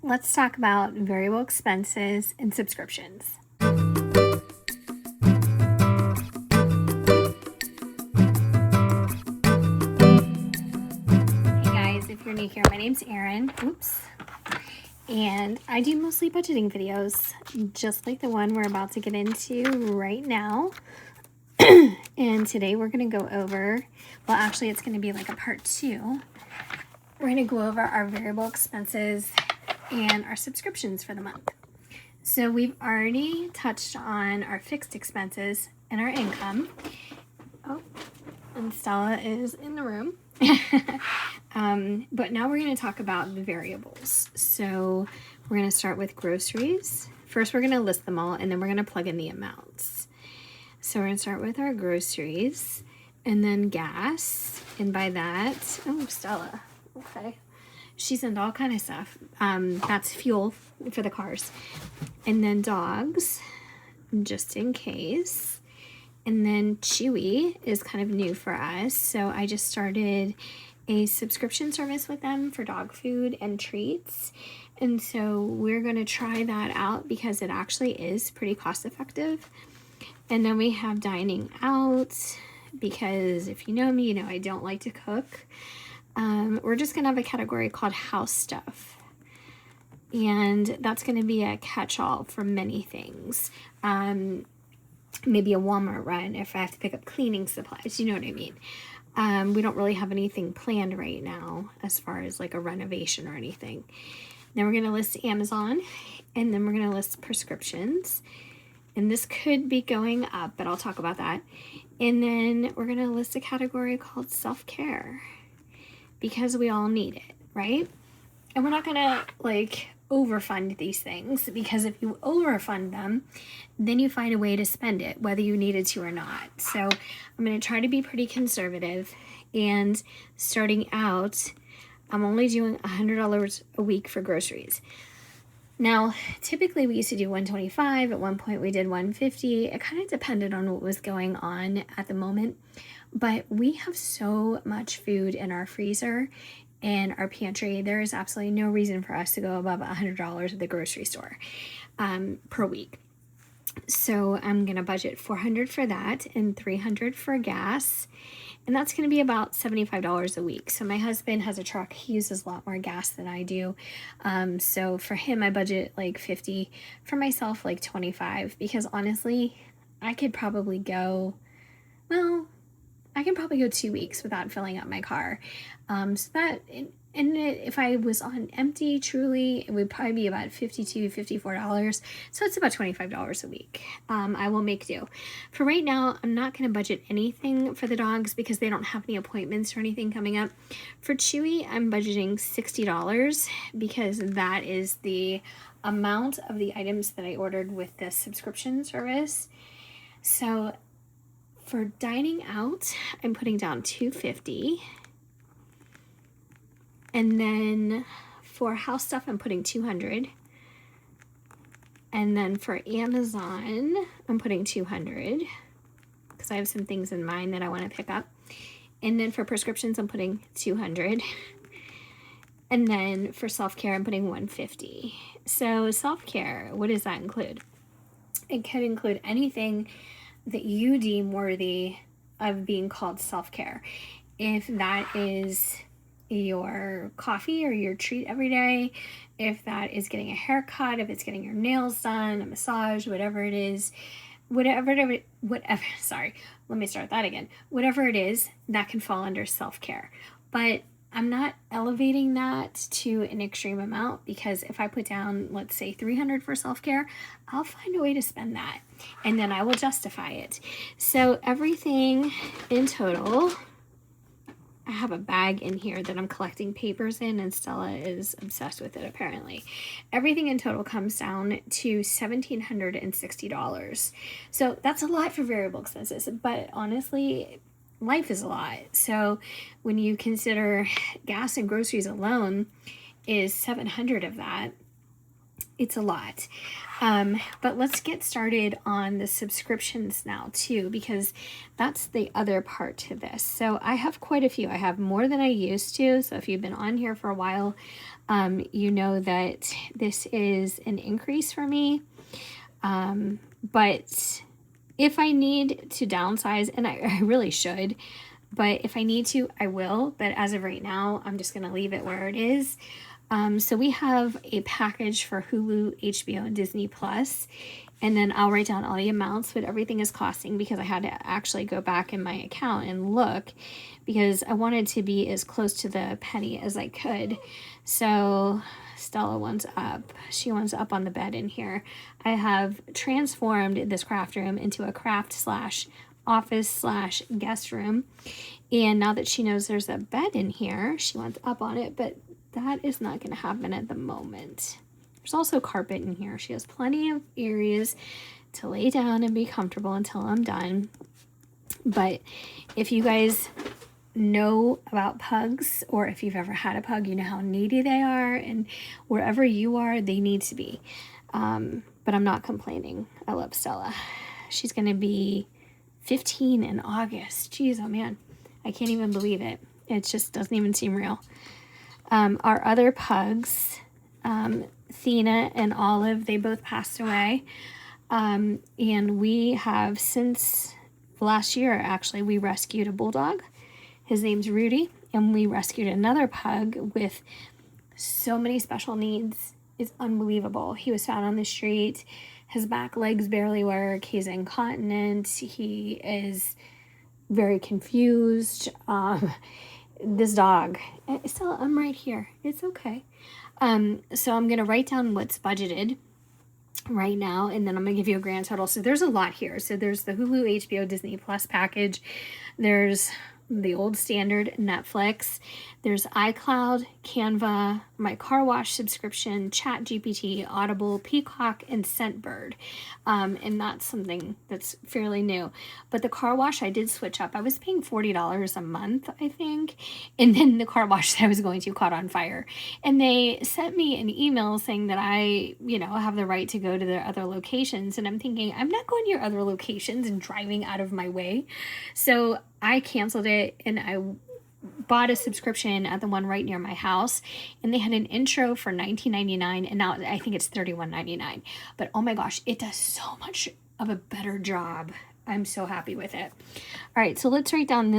let's talk about variable expenses and subscriptions. Hey guys, if you're new here, my name's Erin. Oops. And I do mostly budgeting videos, just like the one we're about to get into right now. And today we're going to go over, well, actually it's going to be like a part 2. We're going to go over our variable expenses and our subscriptions for the month. So we've already touched on our fixed expenses and our income. Oh, and Stella is in the room. But now we're going to talk about the variables. So we're going to start with groceries. First, we're going to list them all, and then we're going to plug in the amounts. So we're going to start with our groceries, and then gas. And by that, oh, Stella, okay. She's into all kind of stuff. That's fuel for the cars. And then dogs, just in case. And then Chewy is kind of new for us. So I just started a subscription service with them for dog food and treats. And so we're going to try that out because it actually is pretty cost effective. And then we have dining out because if you know me, you know I don't like to cook. We're just going to have a category called house stuff. And that's going to be a catch-all for many things. Maybe a Walmart run if I have to pick up cleaning supplies, you know what I mean. We don't really have anything planned right now as far as like a renovation or anything. Then we're going to list Amazon, and then we're going to list prescriptions. And this could be going up, but I'll talk about that. And then we're going to list a category called self-care because we all need it, right? And we're not going to like overfund these things because if you overfund them, then you find a way to spend it, whether you needed to or not. So I'm going to try to be pretty conservative, and starting out, I'm only doing $100 a week for groceries. Now, typically we used to do $125. At one point we did $150. It kind of depended on what was going on at the moment, but we have so much food in our freezer and our pantry. There is absolutely no reason for us to go above $100 at the grocery store per week. So I'm going to budget $400 for that and $300 for gas. And that's going to be about $75 a week. So my husband has a truck. He uses a lot more gas than I do. So for him, I budget like $50. For myself, like $25. Because honestly, I could probably go, well, I can probably go 2 weeks without filling up my car. So that, if I was on empty, truly, it would probably be about $52, $54. So it's about $25 a week. I will make do. For right now, I'm not going to budget anything for the dogs because they don't have any appointments or anything coming up. For Chewy, I'm budgeting $60 because that is the amount of the items that I ordered with the subscription service. So for dining out, I'm putting down $250. And then for house stuff, I'm putting $200. And then for Amazon, I'm putting $200 because I have some things in mind that I want to pick up. And then for prescriptions, I'm putting $200. And then for self-care, I'm putting $150. So self-care, what does that include? It could include anything that you deem worthy of being called self-care. If that is your coffee or your treat every day, if that is getting a haircut, if it's getting your nails done, a massage, whatever it is, whatever, sorry, let me start that again. Whatever it is, that can fall under self-care. But I'm not elevating that to an extreme amount because if I put down, let's say $300 for self-care, I'll find a way to spend that and then I will justify it. So everything in total, I have a bag in here that I'm collecting papers in, and Stella is obsessed with it apparently. Everything in total comes down to $1,760. So that's a lot for variable expenses, but honestly, life is a lot. So when you consider gas and groceries alone is $700 of that, it's a lot. But let's get started on the subscriptions now too, because that's the other part to this. So I have quite a few. I have more than I used to. So if you've been on here for a while, you know that this is an increase for me. But if I need to downsize, and I really should, but if I need to, I will. But as of right now, I'm just going to leave it where it is. So we have a package for Hulu, HBO, and Disney Plus, and then I'll write down all the amounts, what everything is costing, because I had to actually go back in my account and look, because I wanted to be as close to the penny as I could. So Stella wants up. She wants up on the bed in here. I have transformed this craft room into a craft/office/guest room, and now that she knows there's a bed in here, she wants up on it, but that is not going to happen at the moment. There's also carpet in here. She has plenty of areas to lay down and be comfortable until I'm done. But if you guys know about pugs, or if you've ever had a pug, you know how needy they are, and wherever you are, they need to be. But I'm not complaining. I love Stella. She's going to be 15 in August. Jeez, oh man. I can't even believe it. It just doesn't even seem real. Our other pugs, Thena and Olive, they both passed away. And we have, since last year, actually, we rescued a bulldog. His name's Rudy. And we rescued another pug with so many special needs. It's unbelievable. He was found on the street. His back legs barely work. He's incontinent. He is very confused. This dog, Stella, I'm right here. It's okay. So I'm going to write down what's budgeted right now, and then I'm going to give you a grand total. So there's a lot here. So there's the Hulu, HBO, Disney Plus package. There's the old standard Netflix. There's iCloud, Canva, my car wash subscription, ChatGPT, Audible, Peacock, and Scentbird. And that's something that's fairly new. But the car wash, I did switch up. I was paying $40 a month, I think. And then the car wash that I was going to caught on fire. And they sent me an email saying that I, have the right to go to their other locations. And I'm thinking, I'm not going to your other locations and driving out of my way. So I canceled it, and I bought a subscription at the one right near my house, and they had an intro for $19.99, and now I think it's $31.99. But oh my gosh, it does so much of a better job. I'm so happy with it. All right, so let's write down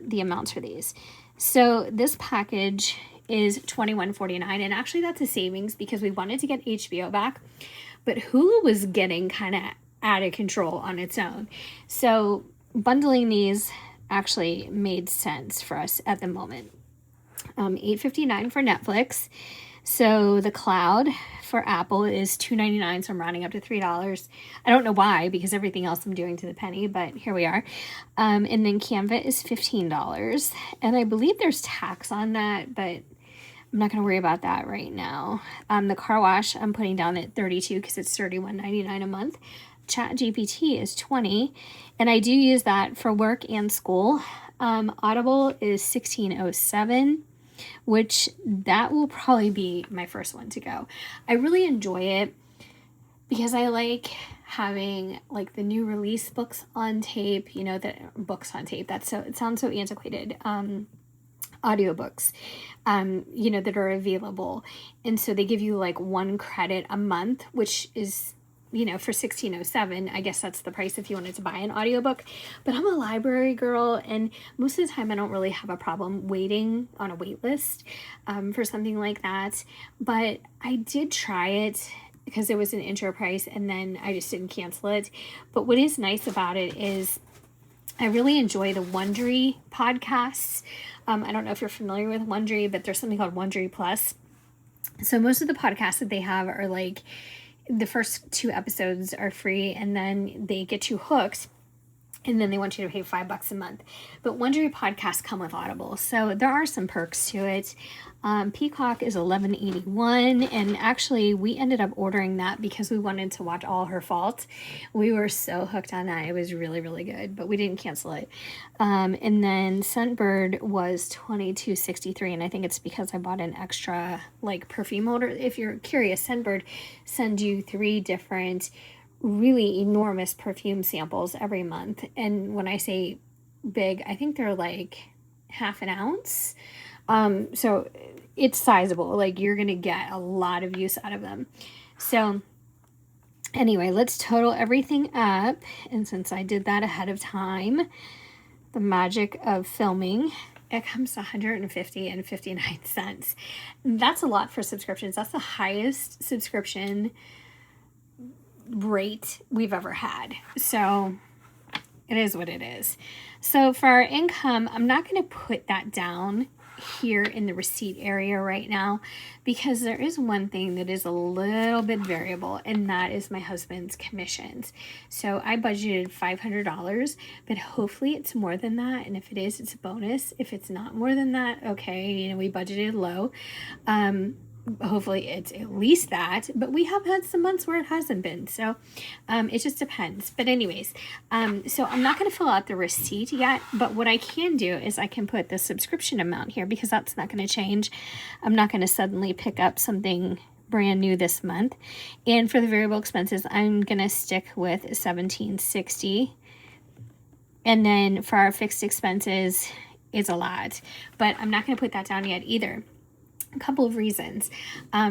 the amounts for these. So this package is $21.49, and actually that's a savings because we wanted to get HBO back, but Hulu was getting kind of out of control on its own. So bundling these actually made sense for us at the moment. $8.59 for Netflix. So the cloud for Apple is $2.99, so I'm rounding up to $3. I don't know why, because everything else I'm doing to the penny, but here we are. And then Canva is $15. And I believe there's tax on that, but I'm not going to worry about that right now. The car wash I'm putting down at $32 because it's $31.99 a month. ChatGPT is $20, and I do use that for work and school. Audible is $16.07, which that will probably be my first one to go. I really enjoy it because I like having like the new release books on tape. Books on tape. It sounds so antiquated. Audiobooks, that are available, and so they give you like 1 credit a month, which is for $16.07, I guess that's the price if you wanted to buy an audiobook. But I'm a library girl, and most of the time I don't really have a problem waiting on a wait list for something like that. But I did try it because it was an intro price, and then I just didn't cancel it. But what is nice about it is I really enjoy the Wondery podcasts. I don't know if you're familiar with Wondery, but there's something called Wondery Plus. So most of the podcasts that they have are like, the first 2 episodes are free, and then they get you hooked and then they want you to pay $5 a month. But Wondery podcasts come with Audible, so there are some perks to it. Peacock is $11.81, and actually we ended up ordering that because we wanted to watch All Her Fault. We were so hooked on that. It was really, really good, but we didn't cancel it. And then Scentbird was $22.63, and I think it's because I bought an extra like perfume holder. If you're curious, Scentbird sends you 3 different really enormous perfume samples every month, and when I say big, I think they're like half an ounce. So it's sizable. Like, you're gonna get a lot of use out of them. So anyway, let's total everything up, and since I did that ahead of time, the magic of filming, it comes to $150.59. That's a lot for subscriptions. That's the highest subscription rate we've ever had. So it is what it is. So for our income, I'm not going to put that down here in the receipt area right now, because there is one thing that is a little bit variable, and that is my husband's commissions. So I budgeted $500, but hopefully it's more than that, and if it is, it's a bonus. If it's not more than that, okay, you know, we budgeted low. Hopefully it's at least that, but we have had some months where it hasn't been, so it just depends. But anyways, so I'm not going to fill out the receipt yet, but what I can do is I can put the subscription amount here, because that's not going to change. I'm not going to suddenly pick up something brand new this month. And for the variable expenses, I'm going to stick with $17.60, and then for our fixed expenses, it's a lot, but I'm not going to put that down yet either. A couple of reasons.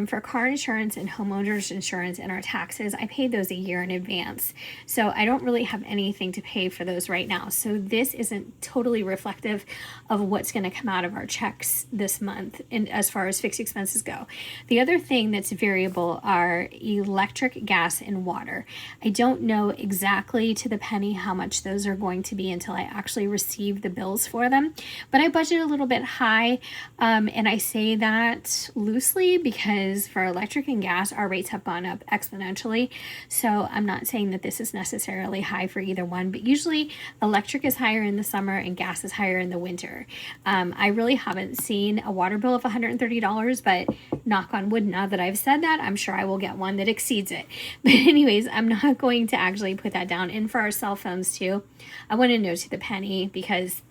For car insurance and homeowners insurance and our taxes, I paid those a year in advance. So I don't really have anything to pay for those right now. So this isn't totally reflective of what's going to come out of our checks this month, and as far as fixed expenses go. The other thing that's variable are electric, gas, and water. I don't know exactly to the penny how much those are going to be until I actually receive the bills for them. But I budget a little bit high, and I say that loosely because for electric and gas, our rates have gone up exponentially. So I'm not saying that this is necessarily high for either one, but usually electric is higher in the summer and gas is higher in the winter. I really haven't seen a water bill of $130, but knock on wood, now that I've said that, I'm sure I will get one that exceeds it. But anyways, I'm not going to actually put that down. And for our cell phones too, I want to know to the penny, because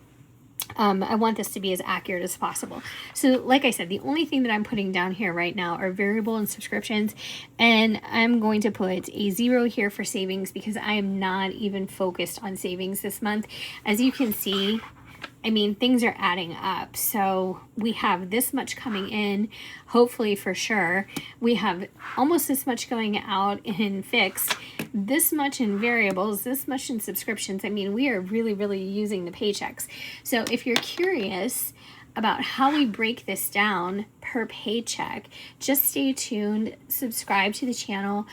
I want this to be as accurate as possible. So like I said, the only thing that I'm putting down here right now are variable and subscriptions, and I'm going to put a 0 here for savings, because I am not even focused on savings this month. As you can see, I mean, things are adding up. So we have this much coming in, hopefully for sure. We have almost this much going out in fixed, this much in variables, this much in subscriptions. I mean, we are really, really using the paychecks. So if you're curious about how we break this down per paycheck, just stay tuned, subscribe to the channel,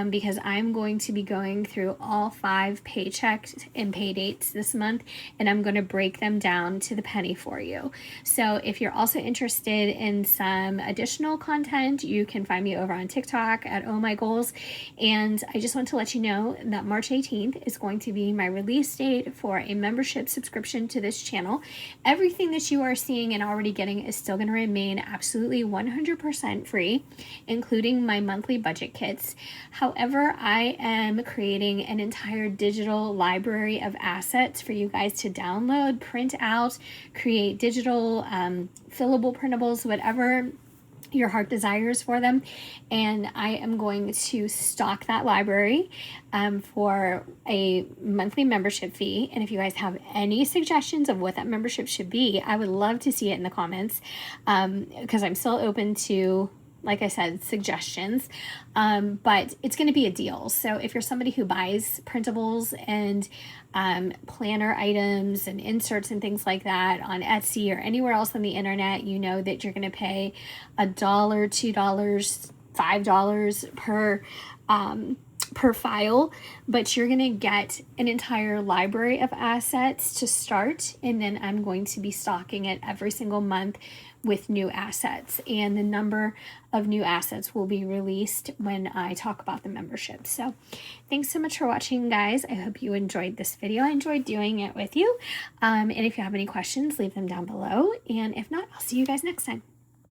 because I'm going to be going through all 5 paychecks and pay dates this month, and I'm going to break them down to the penny for you. So if you're also interested in some additional content, you can find me over on TikTok at Oh My Goals. And I just want to let you know that March 18th is going to be my release date for a membership subscription to this channel. Everything that you are seeing and already getting is still going to remain absolutely 100% free, including my monthly budget kits. However, I am creating an entire digital library of assets for you guys to download, print out, create digital fillable printables, whatever your heart desires for them. And I am going to stock that library for a monthly membership fee. And if you guys have any suggestions of what that membership should be, I would love to see it in the comments, because I'm still open to, like I said, suggestions, but it's going to be a deal. So if you're somebody who buys printables and planner items and inserts and things like that on Etsy or anywhere else on the internet, you know that you're going to pay $1, $2, $5 per per file, but you're gonna get an entire library of assets to start, and then I'm going to be stocking it every single month with new assets, and the number of new assets will be released when I talk about the membership. So thanks so much for watching, guys. I hope you enjoyed this video. I enjoyed doing it with you, and if you have any questions, leave them down below, and if not, I'll see you guys next time.